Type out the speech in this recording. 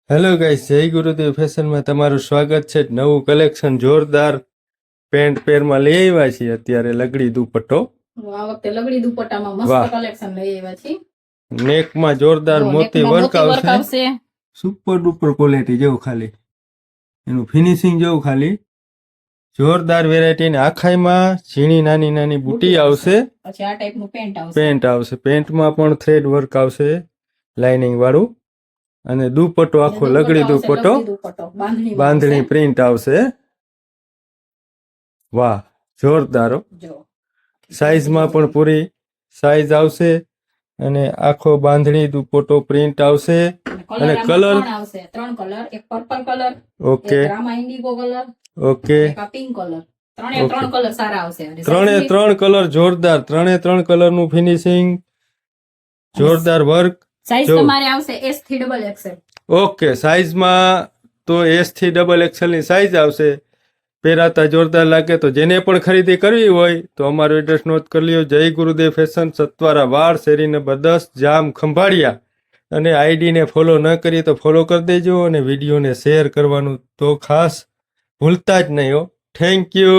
Hello guys, જય ગુરુદેવ ફેશનમાં તમારું સ્વાગત છે. નવું કલેક્શન જોરદાર પેન્ટ પેરમાં લઈ આવ્યા છીએ. અત્યારે લગડી દુપટ્ટો આ વખતે લગડી દુપટ્ટામાં મસ્ત વાહ. કલેક્શન લઈ આવ્યા છીએ. નેકમાં જોરદાર જો મોતી નેકમાં વર્ક મોતી વર્ક આવશે. આવશે. સુપર ડુપર ક્વોલિટી જેવું, ખાલી એનું ફિનિશિંગ જેવું, ખાલી જોરદાર વેરાયટી. ને આખાઈમાં ઝીણી નાની નાની બુટી આવશે. પછી આ ટાઈપનું પેન્ટ આવશે. પેન્ટ આવશે. પેન્ટમાં પણ થ્રેડ વર્ક આવશે, લાઇનિંગ વાળું. અને દુપટ્ટો આખો લગડી દુપટ્ટો, બાંધણી પ્રિન્ટ આવશે. વાહ, જોરદાર. સાઈઝમાં પણ પૂરી સાઈઝ આવશે. અને આખો બાંધણી દુપટ્ટો પ્રિન્ટ આવશે. અને કલર આવશે 3 કલર, એક પર્પલ કલર, ઓકે, એક રામા ઇન્ડિગો કલર, ઓકે, એક આ પિંક કલર. ત્રણે 3 કલર સારા આવશે. અને ત્રણે 3 કલર જોરદાર. ત્રણે 3 કલરનું ફિનિશિંગ, જોરદાર વર્ક. સાઈઝ તમારે આવશે S થી ડબલ XL. ઓકે, સાઈઝમાં તો S થી ડબલ XL ની સાઈઝ આવશે. પહેરાતા જોરદાર લાગે. તો જેને પણ ખરીદી કરવી હોય તો અમારો એડ્રેસ નોટ કરી લ્યો. જય ગુરુદેવ ફેશન, સત્વારા વાડ, શેરી નંબર 10, જામ ખંભાળિયા. અને આઈડીને ફોલો ન કરીએ તો ફોલો કરી દેજો. અને વિડીયોને શેર કરવાનું તો ખાસ ભૂલતા જ નહીં હો. Thank you.